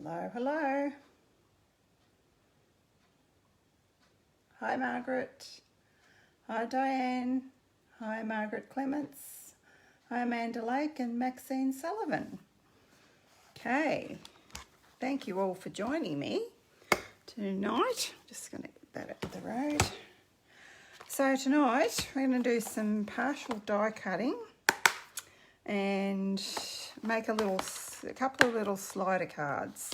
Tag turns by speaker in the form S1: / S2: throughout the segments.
S1: Hello, hello. Hi, Margaret. Hi, Diane. Hi, Margaret Clements. Hi, Amanda Lake and Maxine Sullivan. Okay, thank you all for joining me tonight. Just going to get that up the road. So tonight we're going to do some partial die cutting and make a couple of little slider cards.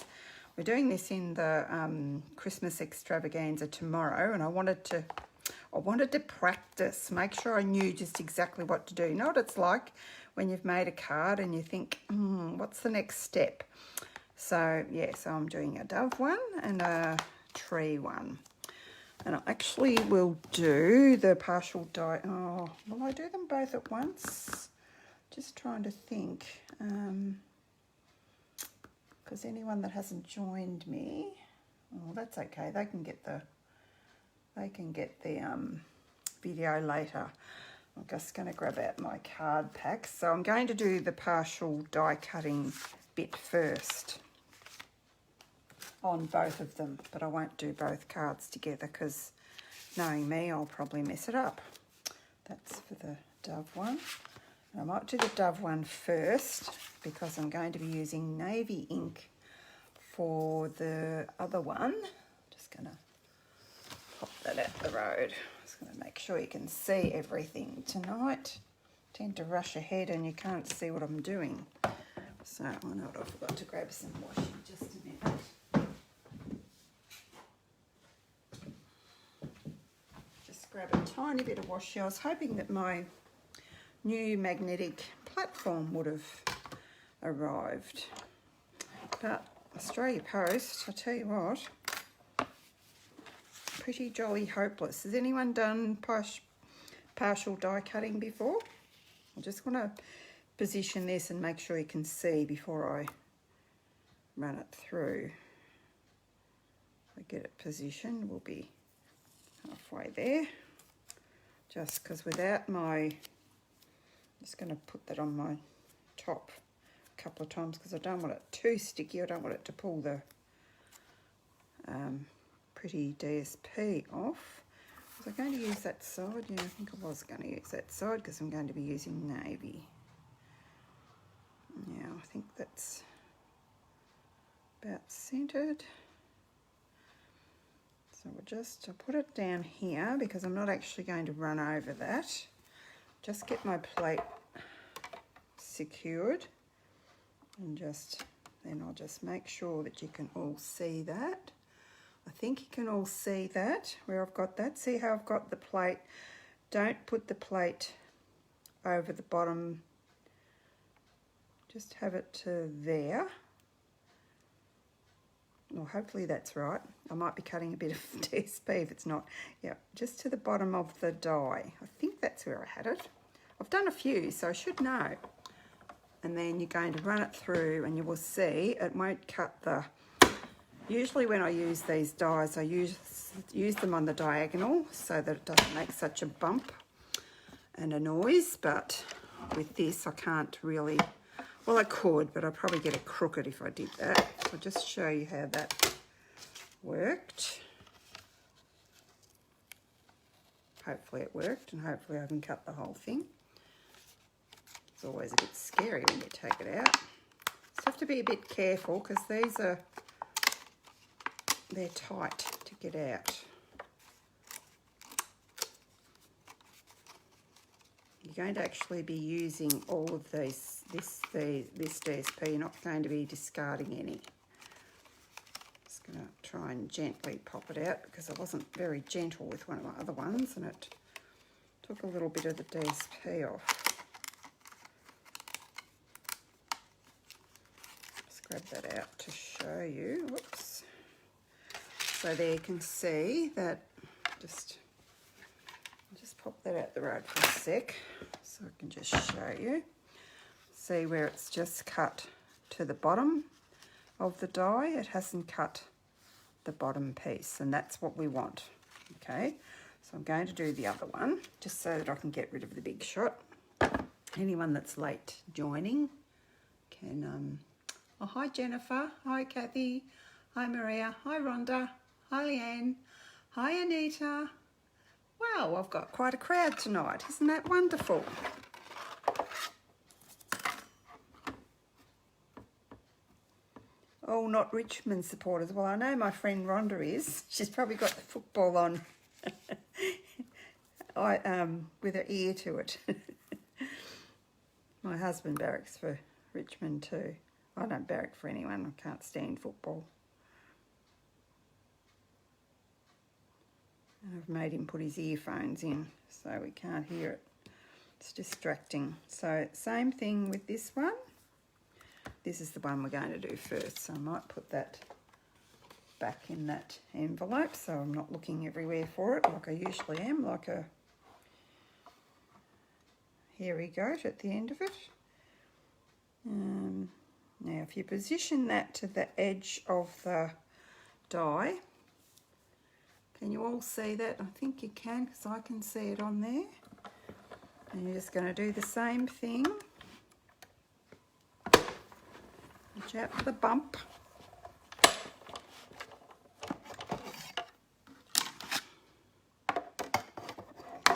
S1: We're doing this in the Christmas extravaganza tomorrow, and I wanted to practice, make sure I knew just exactly what to do. You know what it's like when you've made a card and you think, what's the next step? So yeah, so I'm doing a dove one and a tree one. And I actually will do the partial die. Oh, will I do them both at once? Just trying to think. Because anyone that hasn't joined me, oh, that's okay. They can get the video later. I'm just going to grab out my card packs. So I'm going to do the partial die cutting bit first on both of them, but I won't do both cards together because knowing me, I'll probably mess it up. That's for the dove one. And I might do the dove one first because I'm going to be using navy ink for the other one. Just going to pop that out the road. Just going to make sure you can see everything tonight. I tend to rush ahead and you can't see what I'm doing. So I know what I forgot to grab some washing just a minute. Just grab a tiny bit of washi. I was hoping that my new magnetic platform would have arrived, but Australia Post, I tell you what, pretty jolly hopeless. Has anyone done partial die cutting before? I just want to position this and make sure you can see before I run it through. If I get it positioned, we'll be halfway there. Just because without my, just going to put that on my top a couple of times because I don't want it too sticky. I don't want it to pull the pretty DSP off. Was I going to use that side? Yeah, I think I was going to use that side because I'm going to be using navy. Yeah, I think that's about centered. So I'll put it down here because I'm not actually going to run over that. Just get my plate secured and then I'll just make sure that you can all see that. I think you can all see that, where I've got that. See how I've got the plate? Don't put the plate over the bottom. Just have it to there. Well, hopefully that's right. I might be cutting a bit of DSP if it's not. Yeah, just to the bottom of the die. I think that's where I had it. I've done a few, so I should know. And then you're going to run it through and you will see it won't cut the... Usually when I use these dies, I use them on the diagonal so that it doesn't make such a bump and a noise, but with this I can't really... Well, I could, but I'd probably get it crooked if I did that. So I'll just show you how that worked. Hopefully it worked, and hopefully I can cut the whole thing. It's always a bit scary when you take it out. Just have to be a bit careful because they're tight to get out. You're going to actually be using all of this DSP. You're not going to be discarding any. Just going to try and gently pop it out because I wasn't very gentle with one of my other ones and it took a little bit of the DSP off. Just grab that out to show you. Whoops. So there you can see that, just pop that out the road for a sec so I can just show you. See where it's just cut to the bottom of the die? It hasn't cut the bottom piece, and that's what we want. Okay, so I'm going to do the other one just so that I can get rid of the big shot. Anyone that's late joining can Oh, hi Jennifer, hi Kathy, hi Maria, hi Rhonda, hi Leanne, hi Anita. Wow, I've got quite a crowd tonight. Isn't that wonderful? Oh, not Richmond supporters. Well, I know my friend Rhonda is. She's probably got the football on with her ear to it. My husband barracks for Richmond too. I don't barrack for anyone. I can't stand football. And I've made him put his earphones in so we can't hear it. It's distracting. So same thing with this one. This is the one we're going to do first, so I might put that back in that envelope so I'm not looking everywhere for it like I usually am, like a hairy goat at the end of it. Now if you position that to the edge of the die, can you all see that? I think you can because I can see it on there. And you're just going to do the same thing. Watch out for the bump.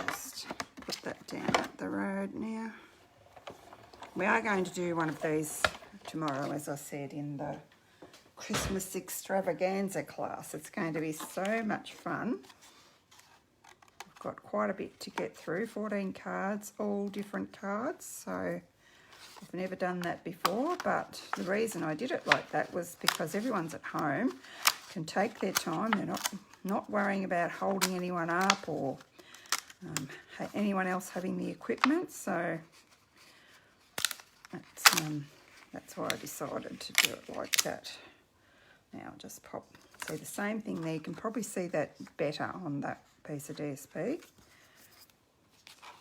S1: Just put that down at the road now. We are going to do one of these tomorrow, as I said, in the Christmas extravaganza class. It's going to be so much fun. I've got quite a bit to get through, 14 cards, all different cards, so I've never done that before, but the reason I did it like that was because everyone's at home, can take their time, they're not worrying about holding anyone up or anyone else having the equipment, so that's why I decided to do it like that. Now I'll just see the same thing there. You can probably see that better on that piece of DSP.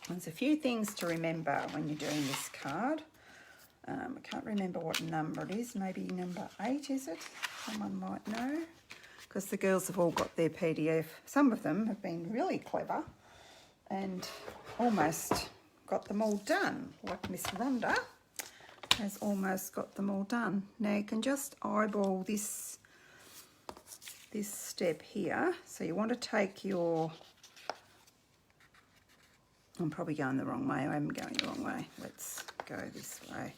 S1: There's a few things to remember when you're doing this card. I can't remember what number it is, maybe number 8 is it? Someone might know, because the girls have all got their PDF. Some of them have been really clever and almost got them all done, like Miss Rhonda has almost got them all done. Now you can just eyeball this step here. So you want to take your, I'm probably going the wrong way, I am going the wrong way. Let's go this way.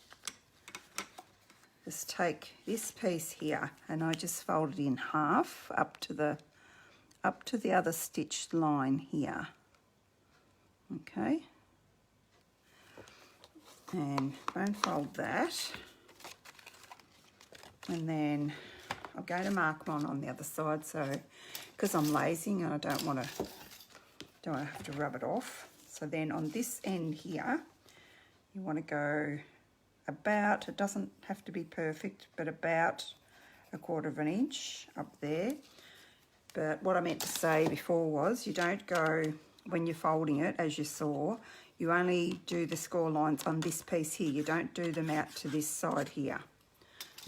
S1: Just take this piece here and I just fold it in half up to the other stitched line here. Okay. And unfold that. And then I'm going to mark one on the other side, so because I'm lazy and I don't want to have to rub it off. So then on this end here, you want to go about, it doesn't have to be perfect, but about 1/4 of an inch up there. But what I meant to say before was you don't go, when you're folding it, as you saw, you only do the score lines on this piece here. You don't do them out to this side here.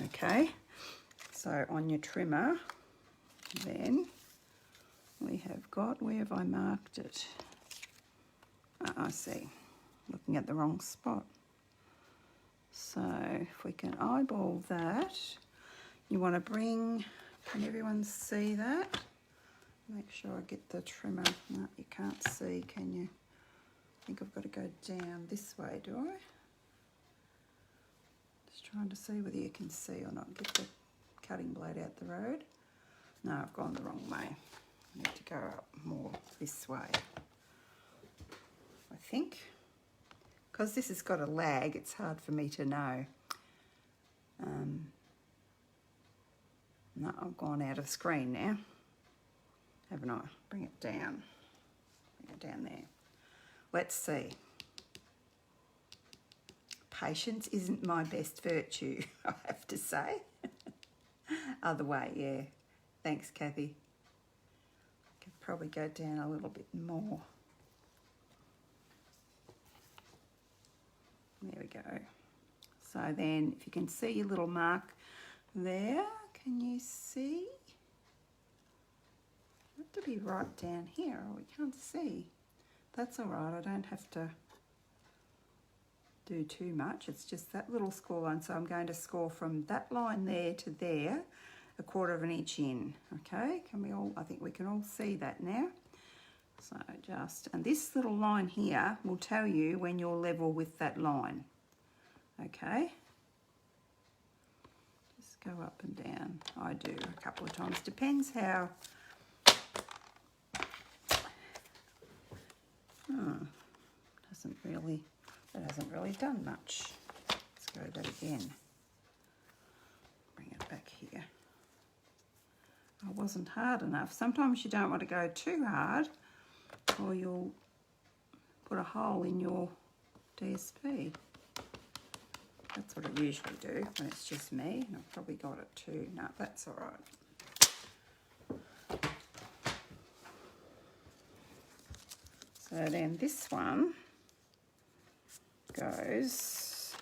S1: Okay, so on your trimmer, then we have got, where have I marked it? I see, looking at the wrong spot. So if we can eyeball that, you want to bring, can everyone see that? Make sure I get the trimmer. No, you can't see, can you? I think I've got to go down this way, do I? Just trying to see whether you can see or not. Get the cutting blade out the road. No, I've gone the wrong way. I need to go up more this way, I think. Because this has got a lag, it's hard for me to know. No, I've gone out of screen now, haven't I? Bring it down. Bring it down there. Let's see. Patience isn't my best virtue, I have to say. Other way, yeah. Thanks, Kathy. Could probably go down a little bit more. There we go. So then, if you can see your little mark there, can you see? It have to be right down here, or we can't see. That's all right, I don't have to do too much. It's just that little score line. So I'm going to score from that line there to there, 1/4 of an inch in. Okay, can we all, I think we can all see that now. So just, and this little line here will tell you when you're level with that line. Okay, just go up and down. I do a couple of times, depends how. That hasn't really done much. Let's go that again. Bring it back here. I wasn't hard enough. Sometimes you don't want to go too hard or you'll put a hole in your DSP. That's what I usually do when it's just me. And I've probably got it too. No, that's all right. So then this one goes,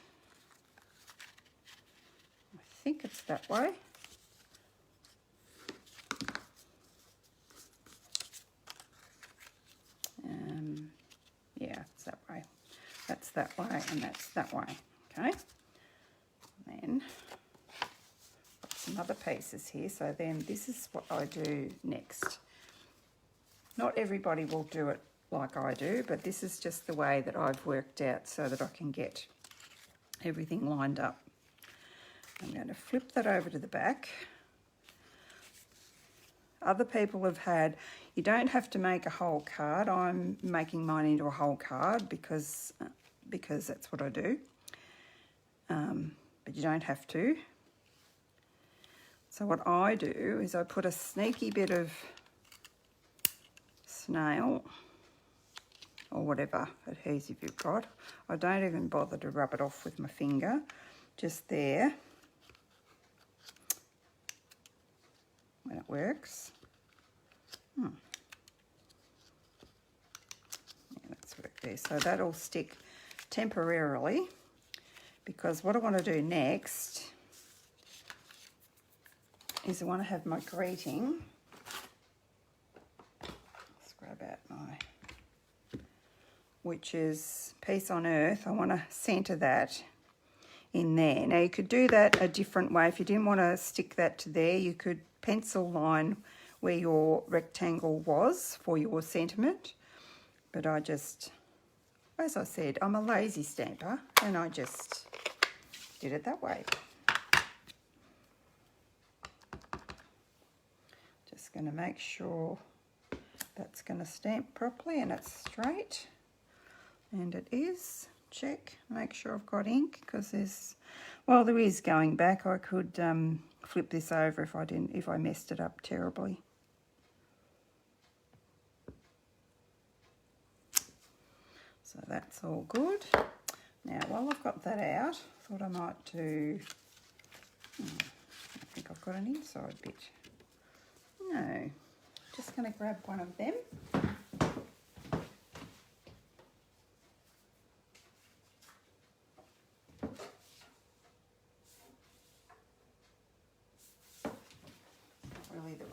S1: I think it's that way. Yeah, it's that way. That's that way and that's that way. Okay. Then got some other pieces here. So then this is what I do next. Not everybody will do it like I do, but this is just the way that I've worked out so that I can get everything lined up. I'm going to flip that over to the back. Other people have had, you don't have to make a whole card. I'm making mine into a whole card because that's what I do. But you don't have to. So what I do is I put a sneaky bit of snail or whatever adhesive you've got. I don't even bother to rub it off with my finger, just there when it works. Yeah, that's worked there. So that'll stick temporarily, because what I want to do next is I want to have my greeting. Let's grab out my, which is Peace on Earth. I want to centre that in there. Now you could do that a different way. If you didn't want to stick that to there, you could pencil line where your rectangle was for your sentiment. But I just, as I said, I'm a lazy stamper and I just did it that way. Just going to make sure that's going to stamp properly and it's straight. And it is. Check. Make sure I've got ink, because there's, well, there is going back. I could flip this over if I messed it up terribly. So that's all good. Now, while I've got that out, I thought I might do, I think I've got an inside bit. No, just going to grab one of them. Not really the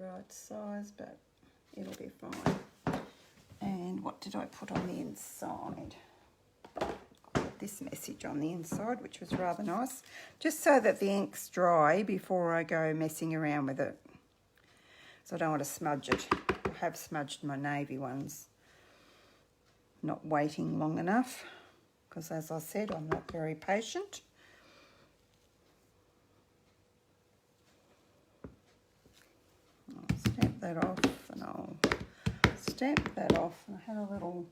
S1: right size, but it'll be fine. And what did I put on the inside? I put this message on the inside, which was rather nice, just so that the ink's dry before I go messing around with it. So I don't want to smudge it. I have smudged my navy ones, not waiting long enough, because as I said, I'm not very patient. I'll stamp that off and I'll stamp that off. And I had a little,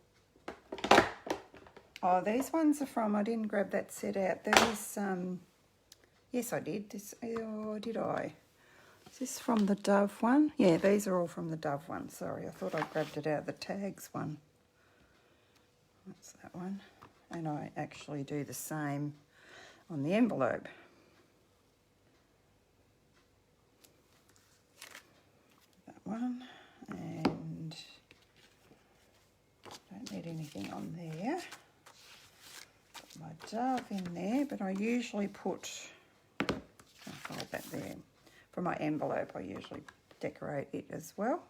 S1: oh, these ones are from, I didn't grab that set out. These, yes I did. This, oh, did I? Is this from the Dove one? Yeah, these are all from the Dove one. Sorry, I thought I grabbed it out of the tags one. That's that one. And I actually do the same on the envelope. That one. And don't need anything on there. Put my Dove in there, but I usually put, I'll fold that there. For my envelope, I usually decorate it as well.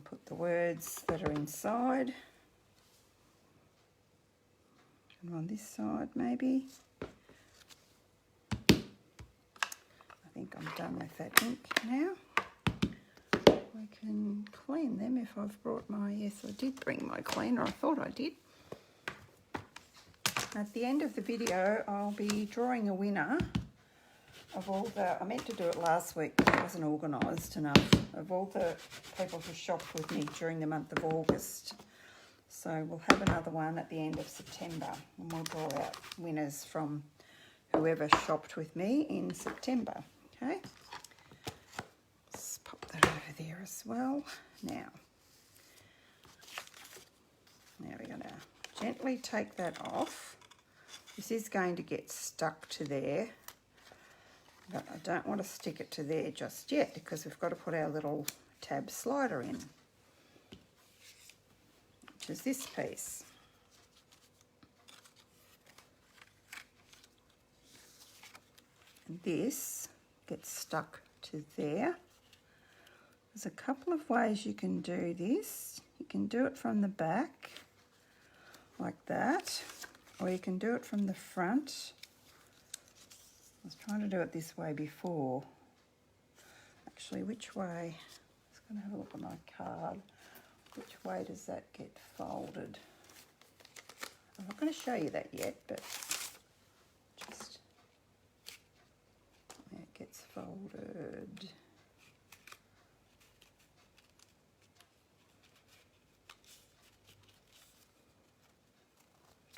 S1: put the words that are inside. And on this side maybe. I think I'm done with that ink now. I can clean them if I've brought my, yes I did bring my cleaner, I thought I did. At the end of the video I'll be drawing a winner of all the, I meant to do it last week but I wasn't organised enough, of all the people who shopped with me during the month of August. So we'll have another one at the end of September and we'll draw out winners from whoever shopped with me in September, okay? Let's pop that over there as well. Now we're going to gently take that off. This is going to get stuck to there, but I don't want to stick it to there just yet because we've got to put our little tab slider in, which is this piece. And this gets stuck to there. There's a couple of ways you can do this. You can do it from the back like that, or you can do it from the front. I was trying to do it this way before. Actually, which way? I'm just going to have a look at my card. Which way does that get folded? I'm not going to show you that yet, but just there it gets folded.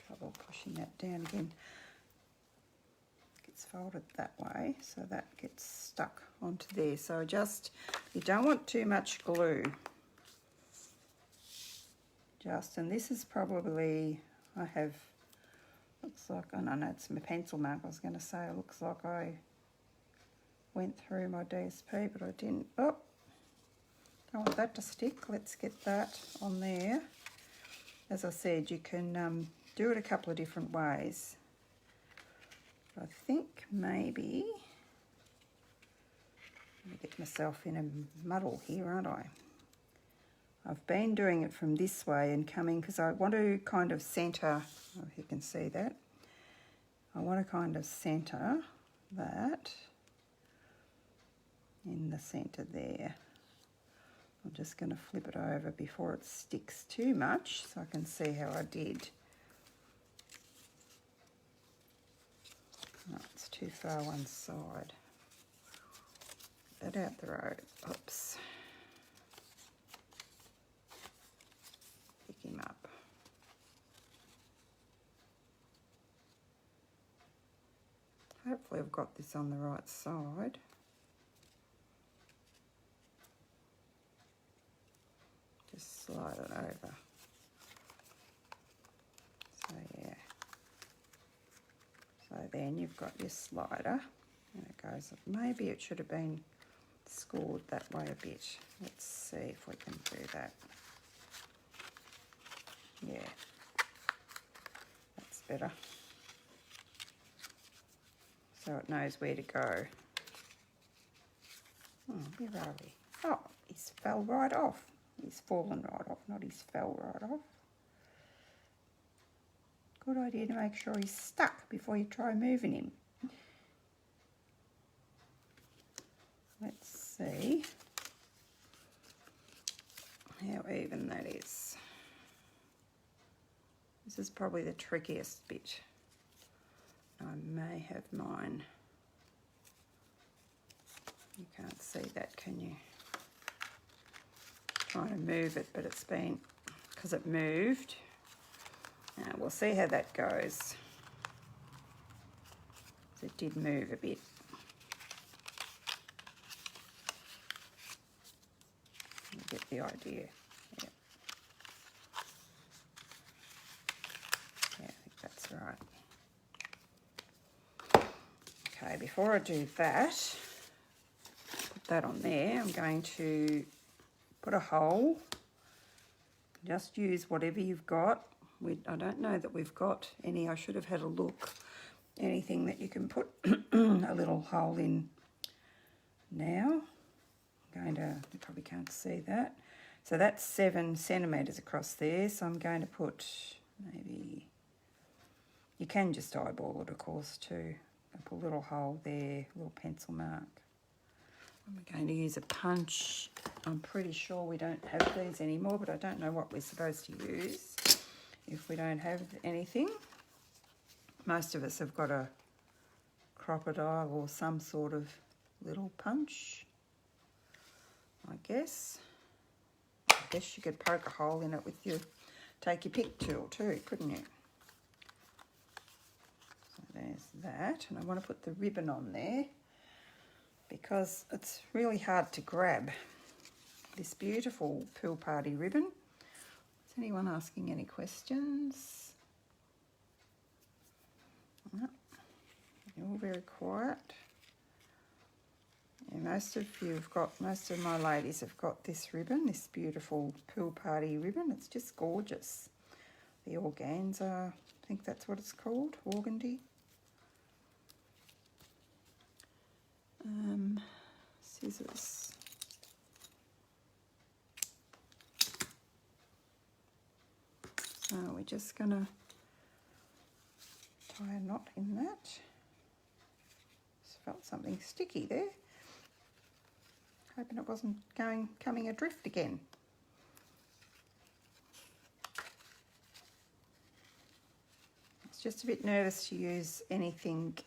S1: Trouble pushing that down again. Gets folded that way, so that gets stuck onto there. So just, you don't want too much glue. Just, and this is probably, I have, looks like, oh no, it's my pencil mark. I was going to say, it looks like I went through my DSP, but I didn't. Oh, don't want that to stick. Let's get that on there. As I said, you can do it a couple of different ways. I think maybe, I'm going to get myself in a muddle here, aren't I? I've been doing it from this way and coming, because I want to kind of centre, if you can see that, I want to kind of centre that in the centre there. I'm just going to flip it over before it sticks too much so I can see how I did. Oh, it's too far one side. Get that out the road. Oops. Pick him up. Hopefully I've got this on the right side. Just slide it over. So yeah. So then you've got your slider and it goes, maybe it should have been scored that way a bit. Let's see if we can do that. Yeah, that's better. So it knows where to go. Oh, where are we? Oh, he's fell right off. He's fallen right off, not he's fell right off. Good idea to make sure he's stuck before you try moving him. Let's see how even that is. This is probably the trickiest bit. I may have mine. You can't see that, can you? Trying to move it, but it's been, because it moved. We'll see how that goes. It did move a bit. You get the idea. Yeah. Yeah, I think that's right. Okay, before I do that, put that on there, I'm going to put a hole. Just use whatever you've got. I don't know that we've got any. I should have had a look. Anything that you can put a little hole in now. I'm going to, you probably can't see that. So that's 7 centimetres across there. So I'm going to put maybe, you can just eyeball it of course too. I'll put a little hole there, a little pencil mark. I'm going to use a punch. I'm pretty sure we don't have these anymore, but I don't know what we're supposed to use if we don't have anything. Most of us have got a crocodile or some sort of little punch, I guess. I guess you could poke a hole in it with your, take your pick tool too, couldn't you? So there's that, and I want to put the ribbon on there because it's really hard to grab this beautiful pool party ribbon. Is anyone asking any questions? No, you're all very quiet. Yeah, most of my ladies have got this ribbon, this beautiful pool party ribbon. It's just gorgeous. The organza, I think that's what it's called, organdy. Scissors. So we're just going to tie a knot in that. Just felt something sticky there. Hoping it wasn't coming adrift again. It's just a bit nervous to use anything,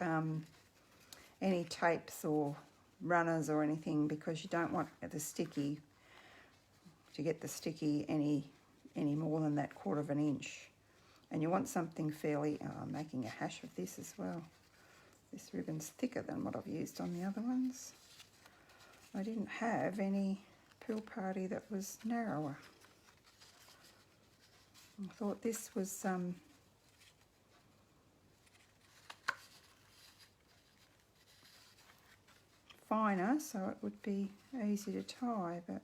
S1: any tapes or runners or anything, because you don't want the sticky to get the sticky any more than that 1/4 of an inch, and you want something fairly. I'm making a hash of this as well. This ribbon's thicker than what I've used on the other ones. I didn't have any pool party that was narrower. I thought this was finer, so it would be easy to tie, but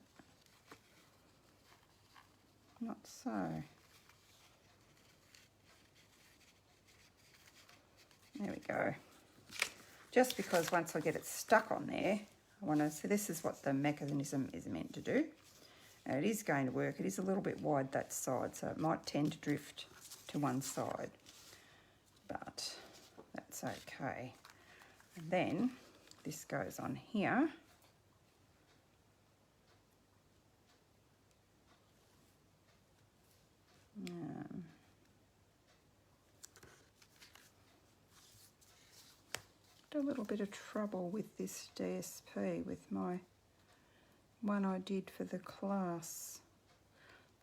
S1: not so. There we go. Just because once I get it stuck on there, I want to, so this is what the mechanism is meant to do. And it is going to work. It is a little bit wide that side, so it might tend to drift to one side, but that's okay. And then this goes on here. A little bit of trouble with this DSP, with my one I did for the class.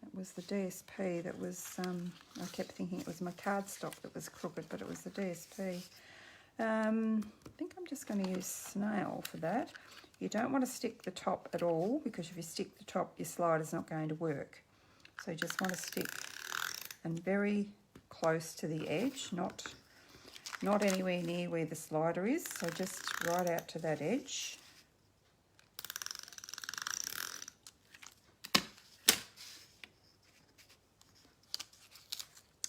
S1: That was the DSP that was, I kept thinking it was my cardstock that was crooked, but it was the DSP. I think I'm just going to use snail for that. You don't want to stick the top at all, because if you stick the top, your slider's not going to work. So you just want to stick and very close to the edge, not anywhere near where the slider is, so just right out to that edge.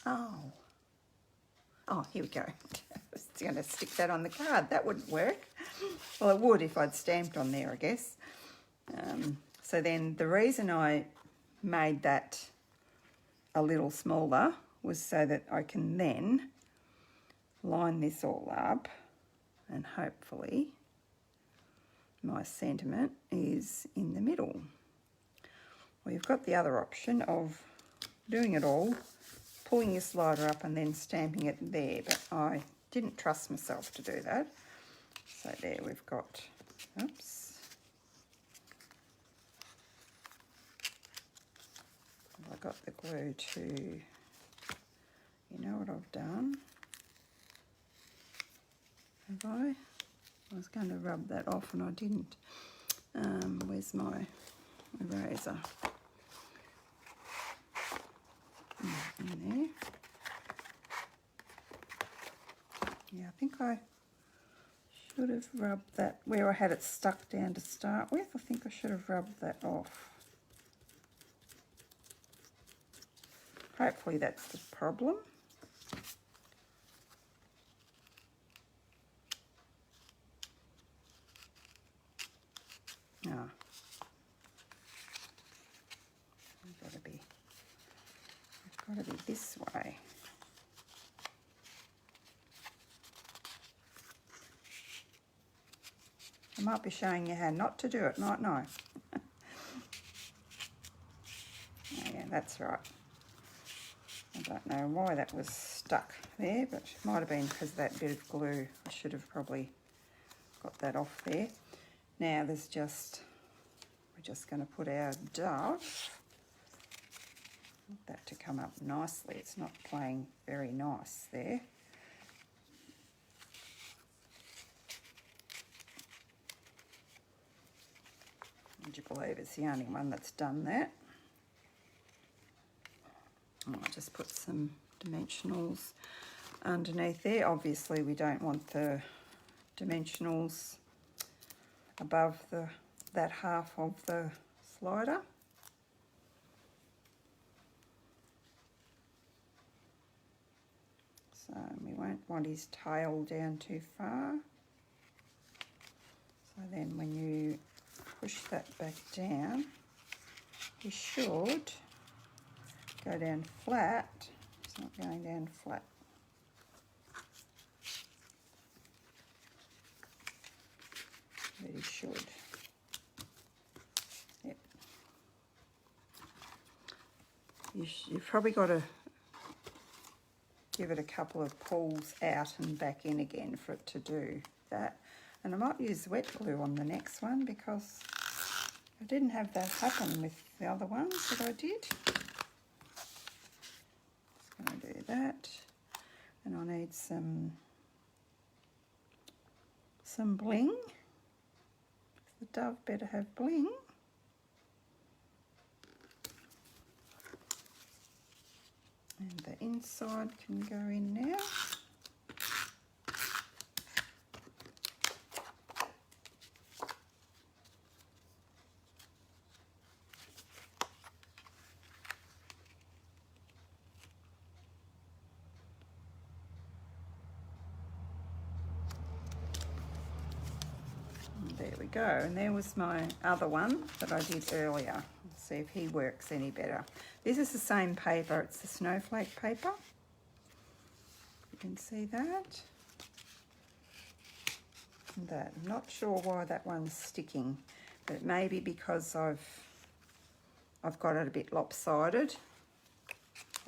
S1: Oh, here we go. I was going to stick that on the card. That wouldn't work. Well, it would if I'd stamped on there, I guess. So then the reason I made that a little smaller was so that I can then line this all up, and hopefully my sentiment is in the middle. Well, you've got the other option of doing it all, pulling your slider up and then stamping it there, but I didn't trust myself to do that. So there we've got, oops. I got the glue to, you know what I've done? Have I? I was going to rub that off and I didn't. Where's my eraser? In there. Yeah, I think I should have rubbed that where I had it stuck down to start with. I think I should have rubbed that off. Hopefully that's the problem. got to be this way. I might be showing you how not to do it, mightn't I? Oh, yeah, that's right. I don't know why that was stuck there, but it might have been because of that bit of glue. I should have probably got that off there. Now we're just going to put our dove. Want that to come up nicely. It's not playing very nice there. Would you believe it's the only one that's done that? I'll just put some dimensionals underneath there. Obviously we don't want the dimensionals above that half of the slider. So we won't want his tail down too far. So then when you push that back down, you should go down flat. It's not going down flat. But he should. Yep. You've probably got to give it a couple of pulls out and back in again for it to do that. And I might use wet glue on the next one because I didn't have that happen with the other ones that I did. Just going to do that. And I need some bling. The dove better have bling. And the inside can go in now. There we go, and there was my other one that I did earlier. Let's see if he works any better. This is the same paper, it's the snowflake paper. You can see that. And that. I'm not sure why that one's sticking, but it may be because I've got it a bit lopsided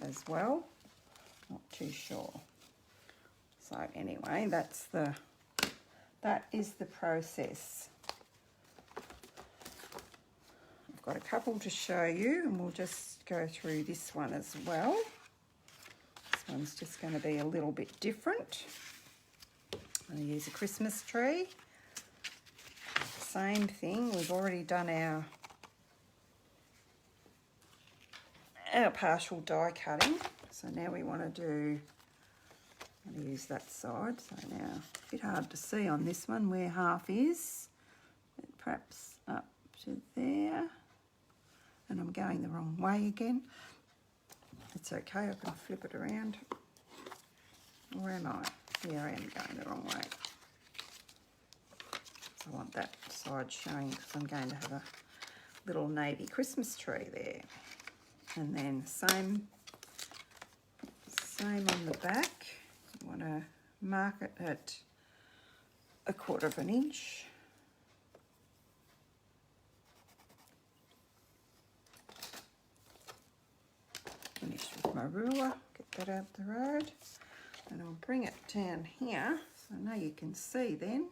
S1: as well. Not too sure. So anyway, that is the process. I've got a couple to show you and we'll just go through this one as well. This one's just going to be a little bit different. I'm going to use a Christmas tree. Same thing, we've already done our partial die cutting. So now we want to do, I'm going to use that side. So now, a bit hard to see on this one where half is. Perhaps up to there. And I'm going the wrong way again. It's okay, I can flip it around. Or am I? Yeah, I am going the wrong way. So I want that side showing because I'm going to have a little navy Christmas tree there. And then same on the back. You want to mark it at 1/4 of an inch. Finish with my ruler, get that out the road. And I'll bring it down here so I know you can see then.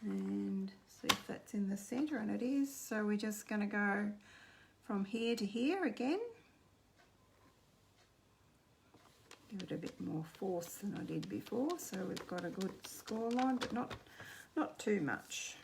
S1: And see if that's in the centre, and it is. So we're just going to go from here to here again. Give it a bit more force than I did before, so we've got a good score line, but not too much.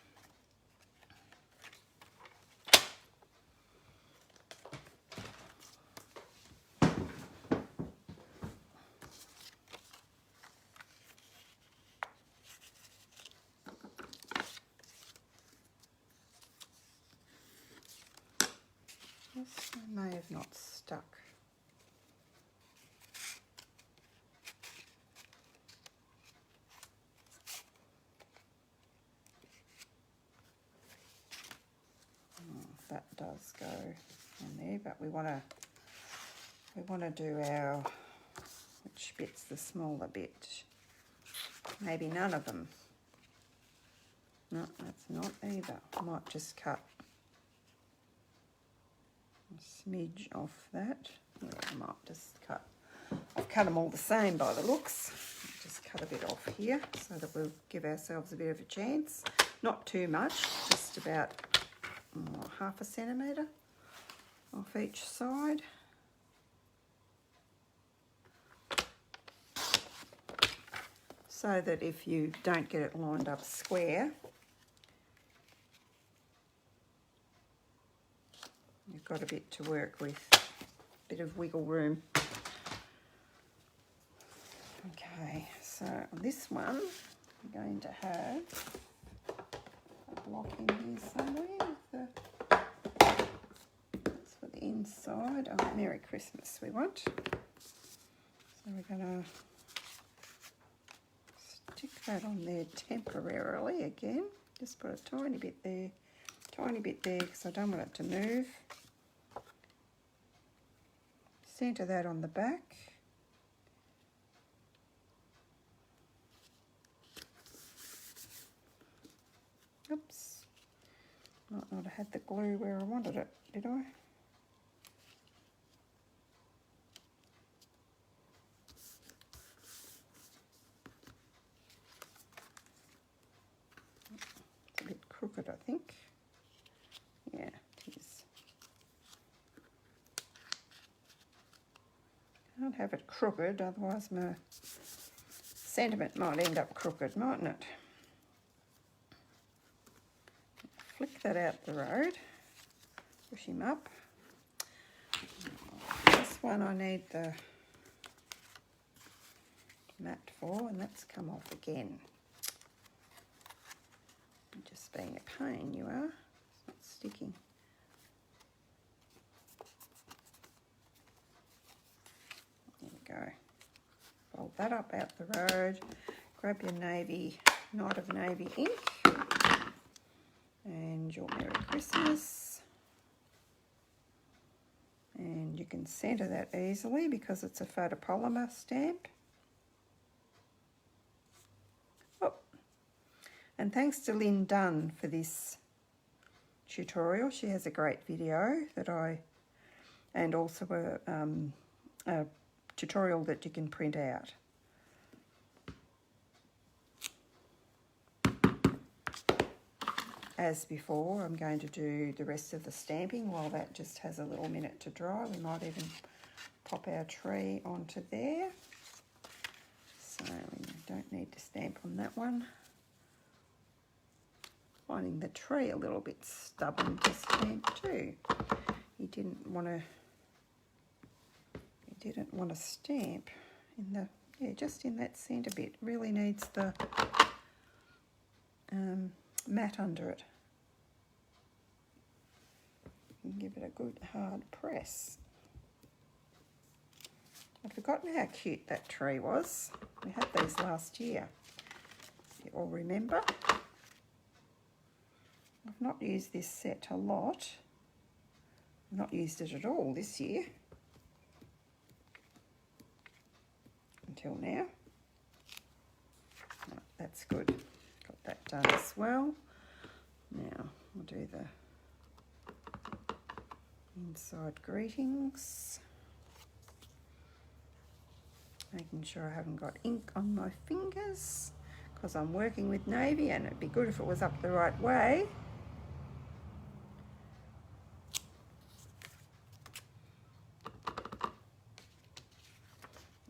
S1: I may have not stuck. Oh, that does go in there, but we want to we want to do our, which bit's the smaller bit? Maybe none of them. No, that's not either. I might just cut a smidge off that. Yeah, I might just cut. I've cut them all the same by the looks. Just cut a bit off here so that we'll give ourselves a bit of a chance. Not too much, just about half a centimetre off each side. So that if you don't get it lined up square, you've got a bit to work with, a bit of wiggle room. Okay, so on this one, I'm going to have a block in here somewhere. That's for the inside. Oh, Merry Christmas we want. So we're going to stick that on there temporarily again. Just put a tiny bit there because I don't want it to move. Centre that on the back. Oops. Might not have had the glue where I wanted it, did I? It's a bit crooked, I think. Yeah, it is. Can't have it crooked, otherwise my sentiment might end up crooked, mightn't it? Flick that out the road, push him up. This one I need the mat for, and that's come off again. Just being a pain, you are. It's not sticking. There we go. Fold that up out the road. Grab your navy, Night of Navy ink. And your Merry Christmas. And you can centre that easily because it's a photopolymer stamp. Oh. And thanks to DUNN for this tutorial. She has a great video that and also a tutorial that you can print out. As before, I'm going to do the rest of the stamping while that just has a little minute to dry. We might even pop our tree onto there. So we don't need to stamp on that one. Finding the tree a little bit stubborn to stamp too. He didn't want to stamp in the, yeah, just in that centre bit. Really needs the mat under it. And give it a good hard press. I'd forgotten how cute that tree was. We had these last year. You all remember? I've not used this set a lot. I've not used it at all this year. Until now. Right, that's good. Got that done as well. Now we'll do the inside greetings. Making sure I haven't got ink on my fingers because I'm working with navy and it'd be good if it was up the right way.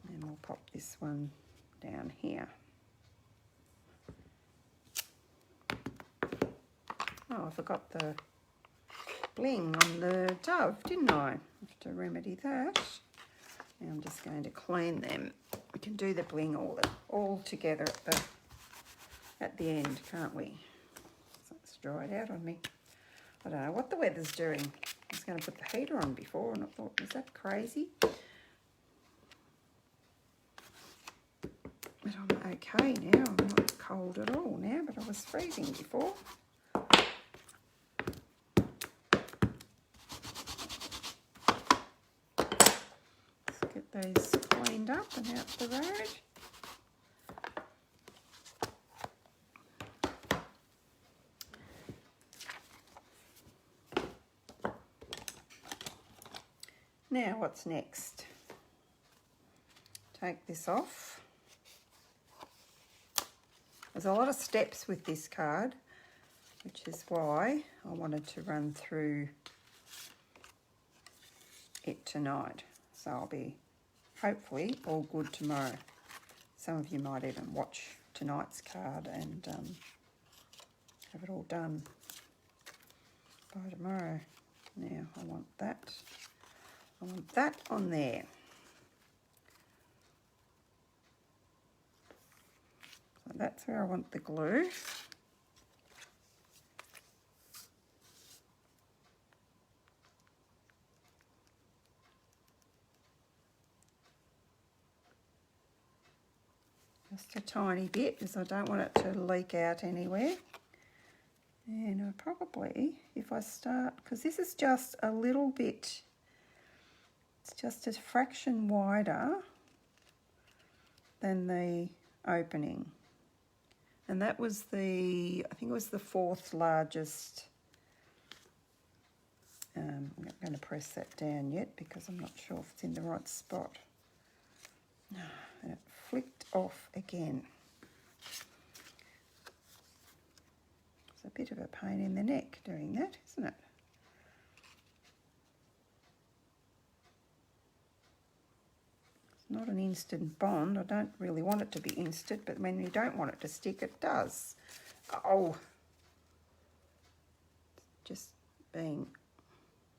S1: And we'll pop this one down here. Oh, I forgot the bling on the dove, didn't I? Have to remedy that. Now I'm just going to clean them. We can do the bling all together at the end, can't we? So it's dried out on me. I don't know what the weather's doing. I was going to put the heater on before and I thought, is that crazy? But I'm okay now. I'm not cold at all now, but I was freezing before. these cleaned up and out the road. Now what's next? Take this off. There's a lot of steps with this card, which is why I wanted to run through it tonight. So I'll be hopefully all good tomorrow. Some of you might even watch tonight's card and have it all done by tomorrow. Now I want that on there. So that's where I want the glue. Just a tiny bit, because I don't want it to leak out anywhere. And I probably, if I start, because this is just a little bit, it's just a fraction wider than the opening. And that was the, I think it was the 4th largest. I'm not going to press that down yet because I'm not sure if it's in the right spot. And it flicked off again. It's a bit of a pain in the neck doing that, isn't it? It's not an instant bond. I don't really want it to be instant, but when you don't want it to stick, it does. Oh, just being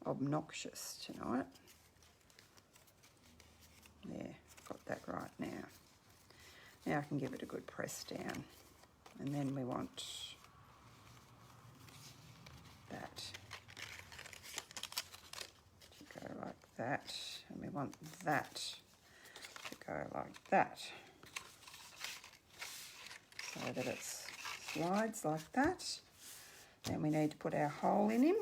S1: obnoxious tonight. There, got that right now. Now I can give it a good press down. And then we want that to go like that. And we want that to go like that. So that it slides like that. Then we need to put our hole in him.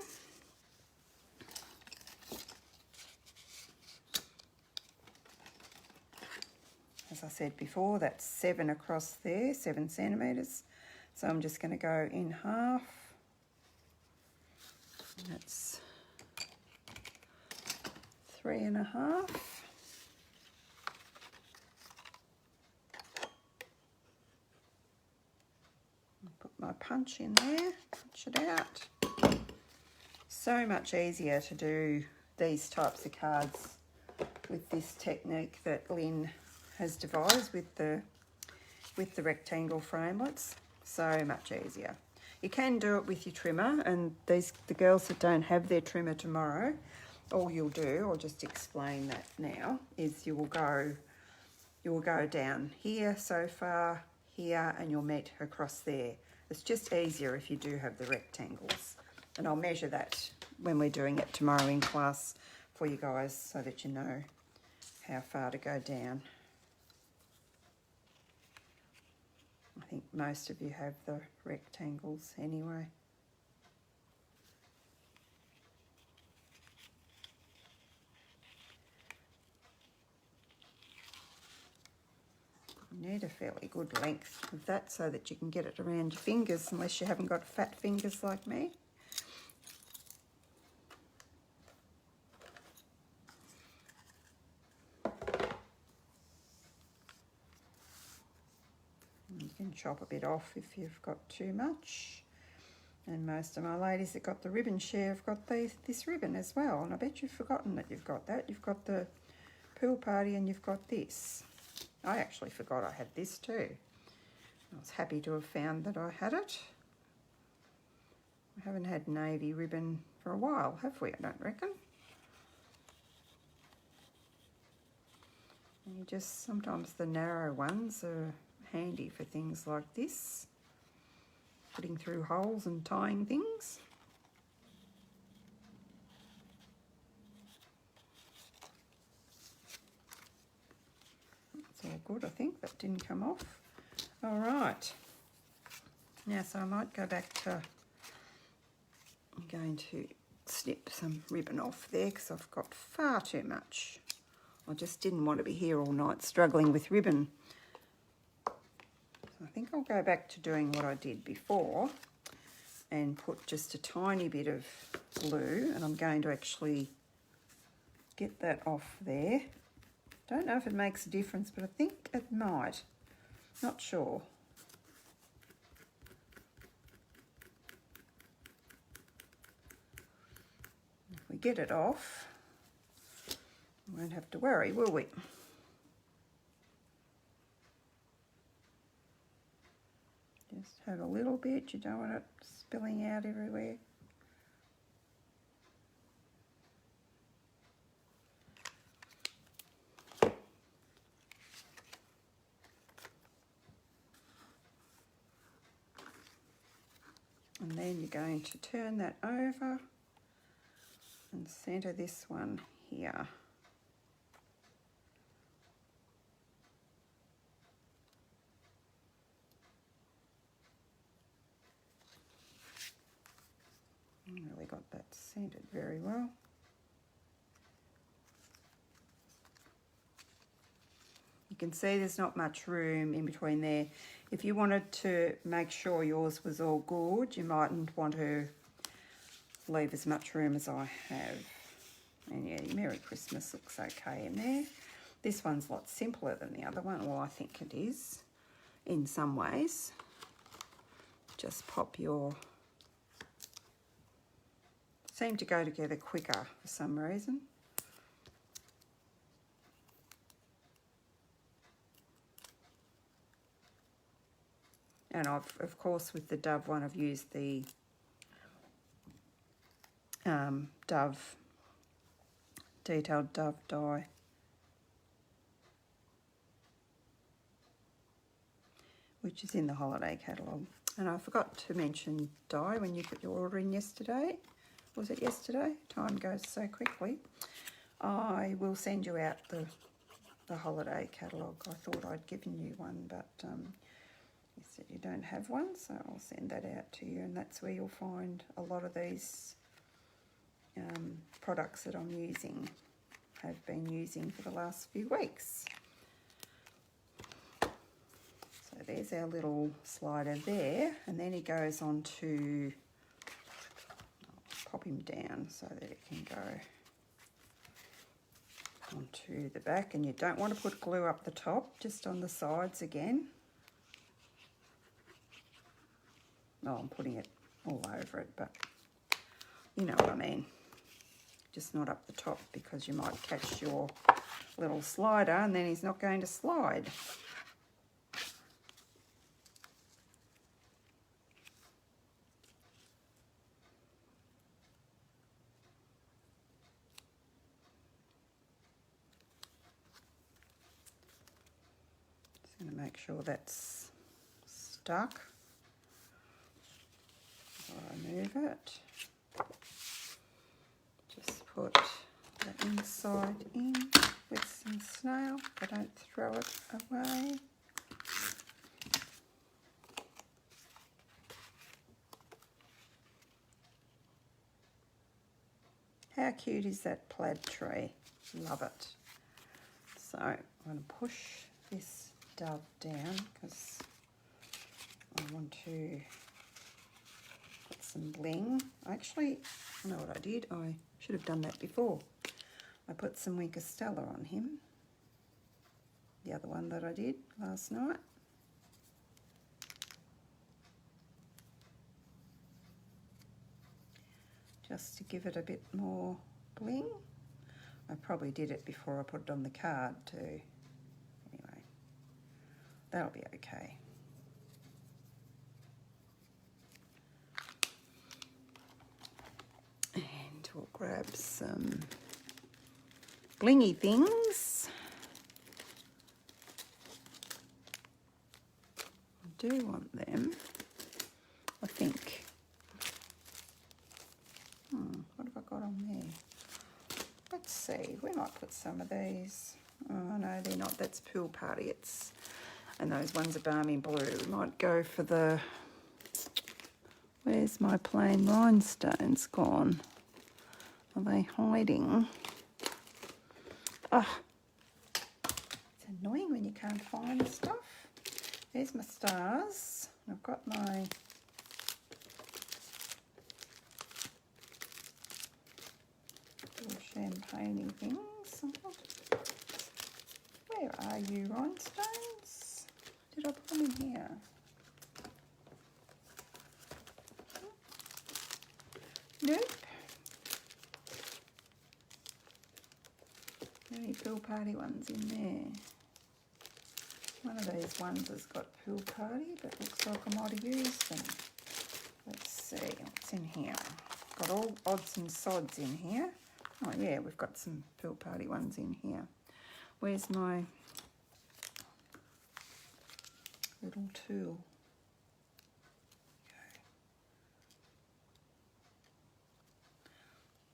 S1: As I said before, that's 7 across there, 7 centimetres. So I'm just going to go in half. That's 3.5. Put my punch in there, punch it out. So much easier to do these types of cards with this technique that Lynn has devised with the rectangle framelits. So much easier. You can do it with your trimmer, and the girls that don't have their trimmer tomorrow, all you'll do, I'll just explain that now, is you will go down here so far, here, and you'll meet across there. It's just easier if you do have the rectangles. And I'll measure that when we're doing it tomorrow in class for you guys so that you know how far to go down. I think most of you have the rectangles anyway. You need a fairly good length of that so that you can get it around your fingers, unless you haven't got fat fingers like me. You can chop a bit off if you've got too much. And most of my ladies that got the ribbon share have got this ribbon as well. And I bet you've forgotten that you've got that. You've got the pool party and you've got this. I actually forgot I had this too. I was happy to have found that I had it. We haven't had navy ribbon for a while, have we? I don't reckon. And you just, sometimes the narrow ones are handy for things like this, putting through holes and tying things. That's all good, I think. That didn't come off. All right. Now, so I might go back to, I'm going to snip some ribbon off there because I've got far too much I just didn't want to be here all night struggling with ribbon. I think I'll go back to doing what I did before and put just a tiny bit of glue, and I'm going to actually get that off there. Don't know if it makes a difference, but I think it might. Not sure. If we get it off, we won't have to worry, will we? Just have a little bit, you don't want it spilling out everywhere. And then you're going to turn that over and centre this one here. Really got that centred very well. You can see there's not much room in between there. If you wanted to make sure yours was all good, you mightn't want to leave as much room as I have. And yeah, Merry Christmas looks okay in there. This one's a lot simpler than the other one. Well, I think it is in some ways. Just pop your... Seem to go together quicker for some reason. And I've, of course, with the Dove one, I've used the detailed Dove die. Which is in the holiday catalogue. And I forgot to mention die when you put your order in yesterday. Was it yesterday? Time goes so quickly. I will send you out the holiday catalogue. I thought I'd given you one, but you said you don't have one, so I'll send that out to you, and that's where you'll find a lot of these products that I'm using, have been using for the last few weeks. So there's our little slider there, and then he goes on to... pop him down so that it can go onto the back, and you don't want to put glue up the top, just on the sides again. Oh, I'm putting it all over it, but you know what I mean. Just not up the top, because you might catch your little slider and then he's not going to slide. Going to make sure that's stuck. I move it. Just put the inside in with some snail, but don't throw it away. How cute is that plaid tree? Love it. So I'm going to push this Dove down because I want to put some bling. Actually, I know what I did. I should have done that before. I put some Winker Stella on him. The other one that I did last night. Just to give it a bit more bling. I probably did it before I put it on the card too. That'll be okay. And we'll grab some blingy things. I do want them, I think. What have I got on there? Let's see, we might put some of these. Oh no, they're not, that's Pool Party. It's... And those ones are balmy blue. We might go for the... Where's my plain rhinestones gone? Are they hiding? Ah, Annoying when you can't find stuff. There's my stars. I've got my little champagne things. Where are you, rhinestones? Did I put them in here? Nope. Any pool party ones in there? One of these ones has got pool party, but looks like I might have used them. Let's see what's in here. Got all odds and sods in here. Oh yeah, we've got some pool party ones in here. Where's my little tool? Okay.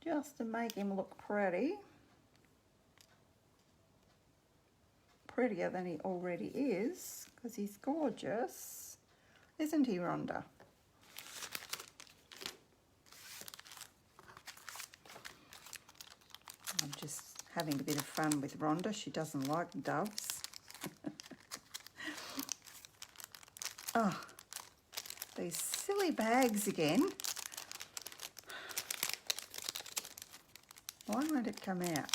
S1: Just to make him look pretty. Prettier than he already is, because he's gorgeous. Isn't he, Rhonda? I'm just having a bit of fun with Rhonda. She doesn't like doves. Oh, these silly bags again. Why won't it come out?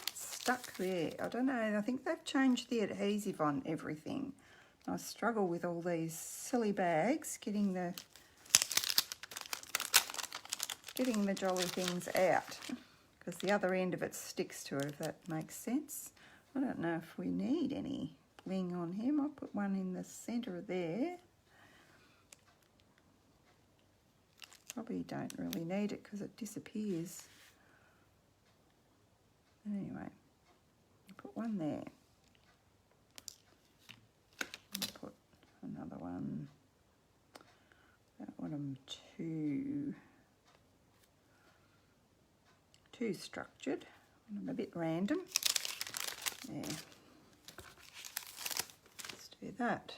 S1: It's stuck there. I don't know. I think they've changed the adhesive on everything. I struggle with all these silly bags getting the jolly things out, because the other end of it sticks to it, if that makes sense. I don't know if we need any bling on him. I'll put one in the centre there. Probably don't really need it because it disappears. Anyway, I'll put one there. I'll put another one. I don't want them too structured. I want them a bit random. There. Let's do that.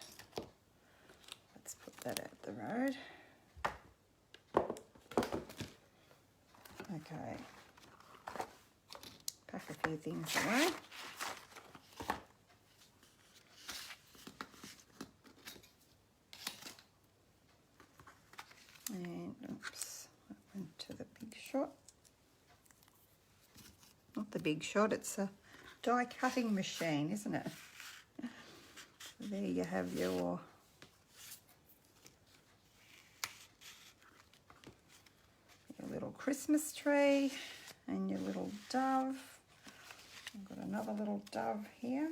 S1: Let's put that out the road. Okay. Pack a few things away. And oops, that went to the big shot. Not the big shot, it's a die cutting machine, isn't it? So there you have your little Christmas tree and your little dove. I've got another little dove here.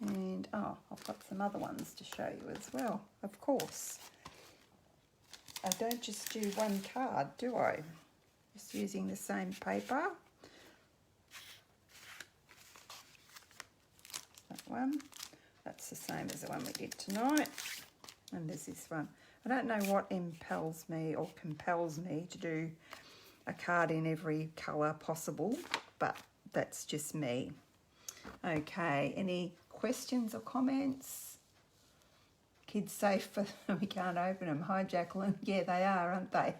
S1: And oh, I've got some other ones to show you as well, of course. I don't just do one card, do I? Just using the same paper. That one. That's the same as the one we did tonight. And there's this one. I don't know what impels me or compels me to do a card in every colour possible, but that's just me. Okay, any questions or comments? Kids safe for we can't open them. Hi Jacqueline. Yeah, they are, aren't they?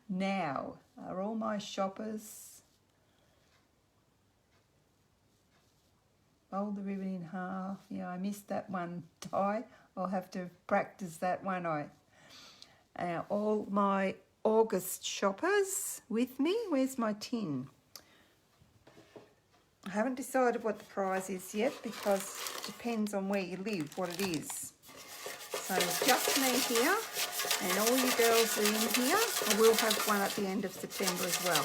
S1: Now, are all my shoppers? Fold the ribbon in half. Yeah, I missed that one, Di. I'll have to practice that one. All my August shoppers with me. Where's my tin? I haven't decided what the prize is yet because it depends on where you live, what it is. So just me here and all you girls are in here. I will have one at the end of September as well.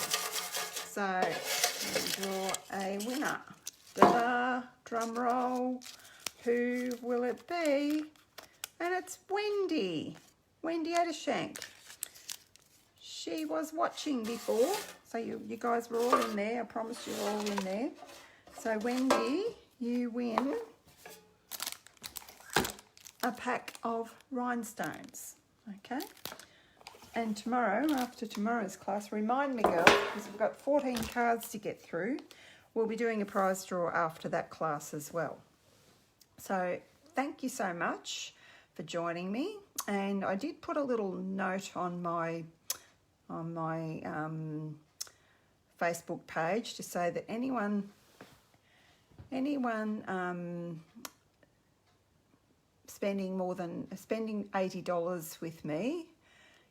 S1: So I'll draw a winner. Ta-da! Drum roll. Who will it be? And it's Wendy. Wendy Addershank. She was watching before, so you guys were all in there. I promise you were all in there. So Wendy, you win a pack of rhinestones, okay? And tomorrow, after tomorrow's class, remind me, girls, because we've got 14 cards to get through. We'll be doing a prize draw after that class as well. So thank you so much for joining me. And I did put a little note on my Facebook page to say that anyone anyone spending $80 with me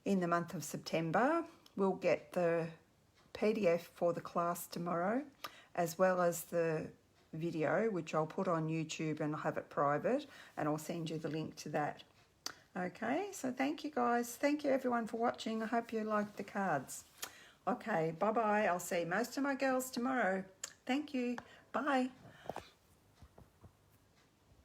S1: in the month of September will get the PDF for the class tomorrow, as well as the video, which I'll put on YouTube and I'll have it private, and I'll send you the link to that. Okay, so thank you guys. Thank you everyone for watching. I hope you liked the cards. Okay, bye-bye. I'll see most of my girls tomorrow. Thank you. Bye.